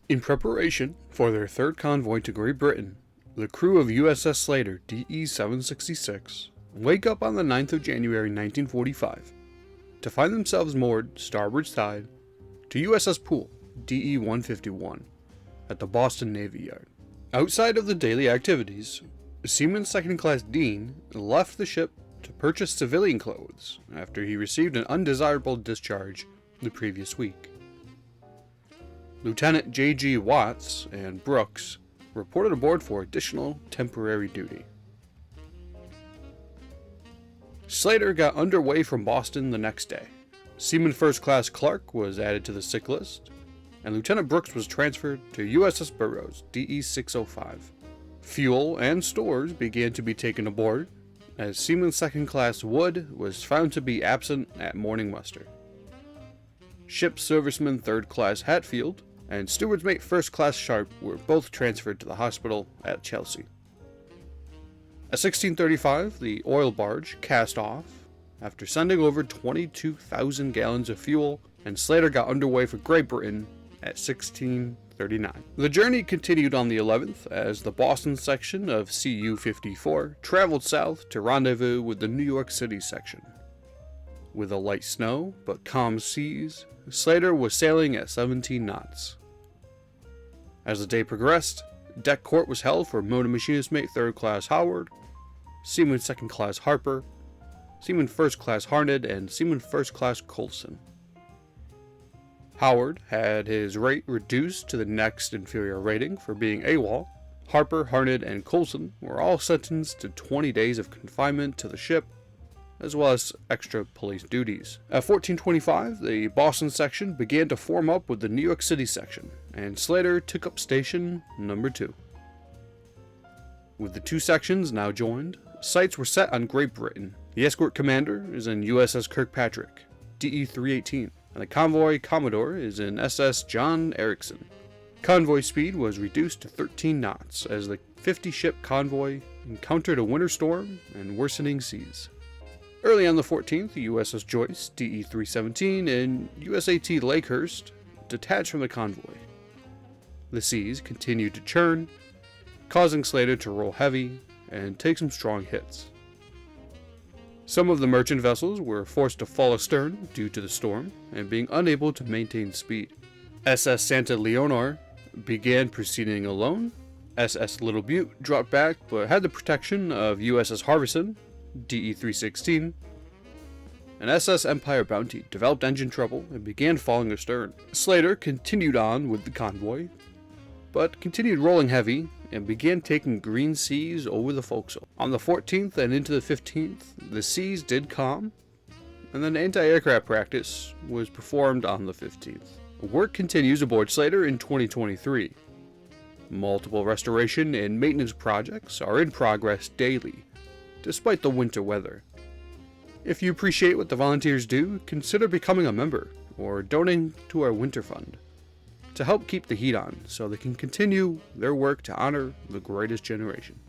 In preparation for their third convoy to Great Britain, the crew of USS Slater DE-766 wake up on the 9th of January 1945 to find themselves moored starboard side to USS Poole DE-151 at the Boston Navy Yard. Outside of the daily activities, Seaman Second Class Dean left the ship to purchase civilian clothes after he received an undesirable discharge the previous week. Lieutenant J.G. Watts and Brooks reported aboard for additional temporary duty. Slater got underway from Boston the next day. Seaman First Class Clark was added to the sick list, and Lieutenant Brooks was transferred to USS Burroughs DE-605. Fuel and stores began to be taken aboard, as Seaman Second Class Wood was found to be absent at morning muster. Ship Serviceman Third Class Hatfield and Steward's Mate First Class Sharp were both transferred to the hospital at Chelsea. At 16:35, the oil barge cast off after sending over 22,000 gallons of fuel, and Slater got underway for Great Britain at 16:39. The journey continued on the 11th as the Boston section of CU-54 traveled south to rendezvous with the New York City section. With a light snow but calm seas, Slater was sailing at 17 knots. As the day progressed, deck court was held for Motor Machinist Mate Third Class Howard, Seaman Second Class Harper, Seaman First Class Harned, and Seaman First Class Coulson. Howard had his rate reduced to the next inferior rating for being AWOL. Harper, Harned, and Coulson were all sentenced to 20 days of confinement to the ship, as well as extra police duties. At 14:25, the Boston section began to form up with the New York City section, and Slater took up station number 2. With the two sections now joined, sights were set on Great Britain. The escort commander is in USS Kirkpatrick, DE-318, and the convoy commodore is in SS John Erickson. Convoy speed was reduced to 13 knots as the 50-ship convoy encountered a winter storm and worsening seas. Early on the 14th, USS Joyce, DE-317, and USAT Lakehurst detached from the convoy. The seas continued to churn, causing Slater to roll heavy and take some strong hits. Some of the merchant vessels were forced to fall astern due to the storm and being unable to maintain speed. SS Santa Leonor began proceeding alone. SS Little Butte dropped back but had the protection of USS Harvison, DE-316, and SS Empire Bounty developed engine trouble and began falling astern. Slater continued on with the convoy, but continued rolling heavy and began taking green seas over the forecastle. On the 14th and into the 15th, the seas did calm, and then anti-aircraft practice was performed on the 15th. Work continues aboard Slater in 2023. Multiple restoration and maintenance projects are in progress daily, despite the winter weather. If you appreciate what the volunteers do, consider becoming a member or donating to our winter fund to help keep the heat on so they can continue their work to honor the greatest generation.